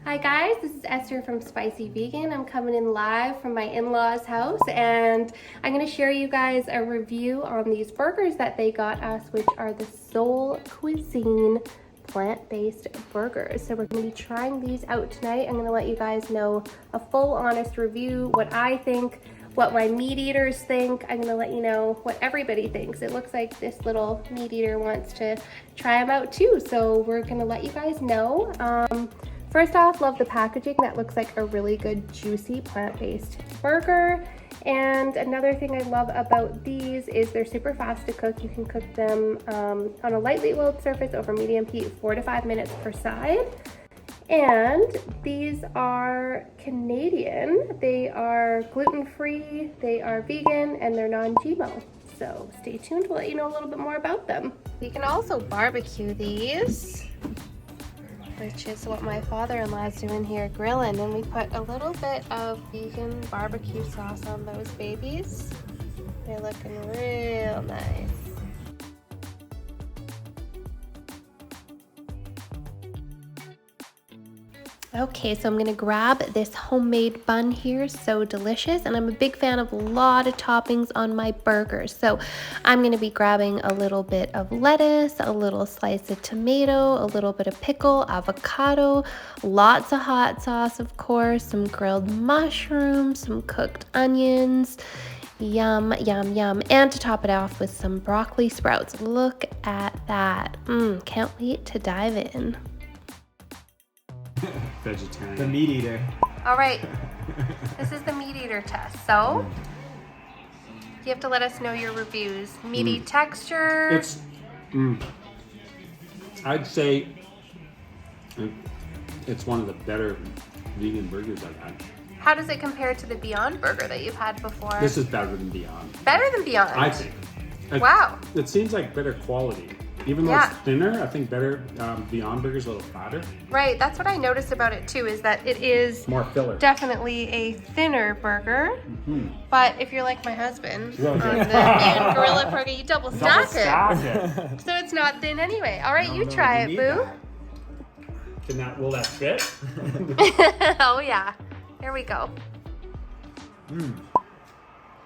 Hi guys, this is Esther from Spicy Vegan. I'm coming in live from my in-laws' house and I'm going to share you guys a review on these burgers that they got us, which are the Sol Cuisine plant-based burgers. So we're going to be trying these out tonight. I'm going to let you guys know a full honest review, what I think, what my meat eaters think. I'm going to let you know what everybody thinks. It looks like this little meat eater wants to try them out too, so we're going to let you guys know. First off, love the packaging. That looks like a really good, juicy, plant-based burger. And another thing I love about these is they're super fast to cook. You can cook them on a lightly oiled surface over medium heat, 4 to 5 minutes per side. And these are Canadian. They are gluten-free, they are vegan, and they're non-GMO. So stay tuned to let you know a little bit more about them. We can also barbecue these, which is what my father-in-law is doing here, grilling. And we put a little bit of vegan barbecue sauce on those babies. They're looking real nice. Okay, so I'm gonna grab this homemade bun here, so delicious, and I'm a big fan of a lot of toppings on my burgers. So I'm gonna be grabbing a little bit of lettuce, a little slice of tomato, a little bit of pickle, avocado, lots of hot sauce, of course, some grilled mushrooms, some cooked onions. Yum, yum, yum. And to top it off with some broccoli sprouts. Look at that. Can't wait to dive in. Vegetarian. The meat eater. All right, this is the meat eater test. So you have to let us know your reviews. Meaty texture. It's, I'd say it's one of the better vegan burgers I've had. How does it compare to the Beyond Burger that you've had before? This is better than Beyond. Better than Beyond? I think. Wow. It seems like better quality. Even though it's thinner, I think better. Beyond Burger's a little fatter. Right, that's what I noticed about it too, is that it is More filler. definitely a thinner burger. But if you're like my husband, Really on good. the Beyond Gorilla Burger, you double stack it. So it's not thin anyway. All right, you No, try you it, need boo. that. Will that fit? Oh yeah, here we go.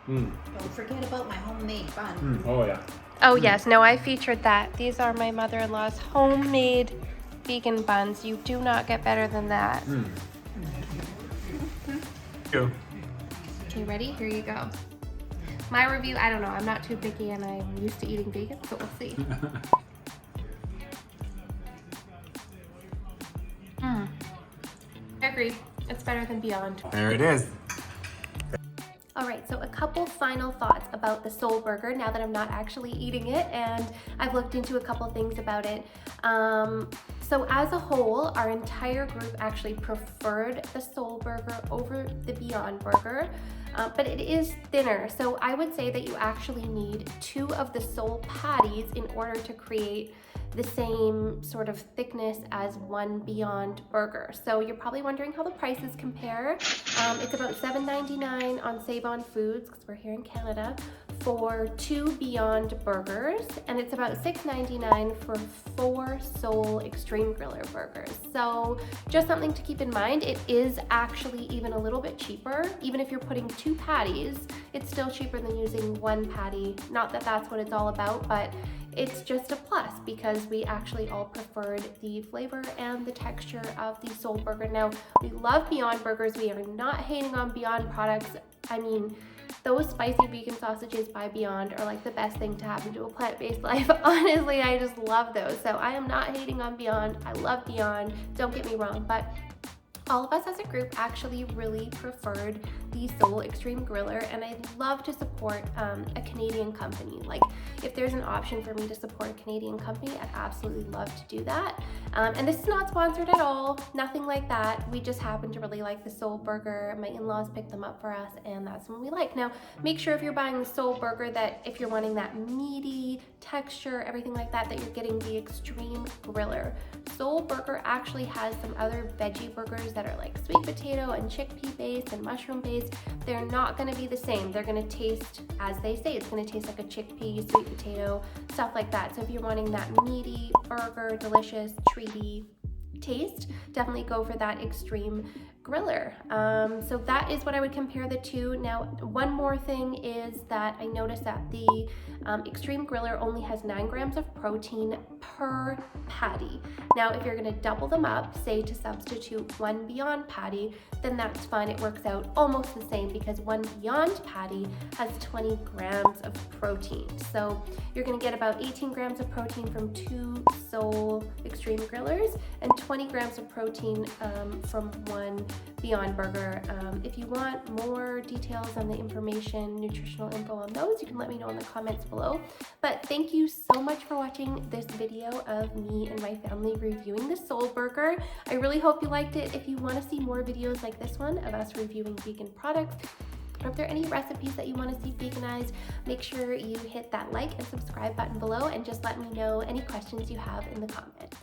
Don't forget about my homemade bun. Oh yeah. Oh yes, no, I featured that. These are my mother-in-law's homemade vegan buns. You do not get better than that. Go. Okay, ready? Here you go. My review, I don't know, I'm not too picky and I'm used to eating vegan, so we'll see. I agree, it's better than Beyond. There it is. All right, so a couple final thoughts about the Sol Burger now that I'm not actually eating it, and I've looked into a couple things about it. So as a whole, our entire group actually preferred the Sol Burger over the Beyond Burger, but it is thinner. So I would say that you actually need 2 of the Sol patties in order to create the same sort of thickness as one Beyond Burger. So you're probably wondering how the prices compare. It's about $7.99 on Save On Foods, because we're here in Canada, for 2 Beyond Burgers, and it's about $6.99 for 4 Sol Extreme Griller burgers. So just something to keep in mind. It is actually even a little bit cheaper. Even if you're putting 2 patties, it's still cheaper than using 1 patty. Not that that's what it's all about, but it's just a plus because we actually all preferred the flavor and the texture of the Sol Burger. Now, we love Beyond Burgers. We are not hating on Beyond products. I mean, those spicy vegan sausages by Beyond are like the best thing to happen to a plant-based life. Honestly, I just love those. So I am not hating on Beyond. I love Beyond, don't get me wrong, but all of us as a group actually really preferred the Sol Extreme Griller, and I'd love to support a Canadian company. Like, if there's an option for me to support a Canadian company, I'd absolutely love to do that. And this is not sponsored at all, nothing like that. We just happen to really like the Sol Burger. My in-laws picked them up for us, and that's what we like. Now, make sure if you're buying the Sol Burger that if you're wanting that meaty texture, everything like that, that you're getting the Extreme Griller. Sol Burger actually has some other veggie burgers that are like sweet potato and chickpea based and mushroom based. They're not going to be the same. They're going to taste, as they say, it's going to taste like a chickpea, sweet potato, stuff like that. So if you're wanting that meaty burger, delicious, treaty, taste, definitely go for that extreme griller. So that is what I would compare the two. Now, one more thing is that I noticed that the extreme griller only has 9 grams of protein per patty. Now, if you're gonna double them up, say to substitute one Beyond patty, then that's fine. It works out almost the same because one Beyond patty has 20 grams of protein. So you're gonna get about 18 grams of protein from 2 Sol extreme grillers and 20 grams of protein from one Beyond Burger. If you want more details on the information, nutritional info on those, you can let me know in the comments below. But thank you so much for watching this video of me and my family reviewing the Sol Burger. I really hope you liked it. If you want to see more videos like this one of us reviewing vegan products, or if there are any recipes that you want to see veganized, make sure you hit that like and subscribe button below and just let me know any questions you have in the comments.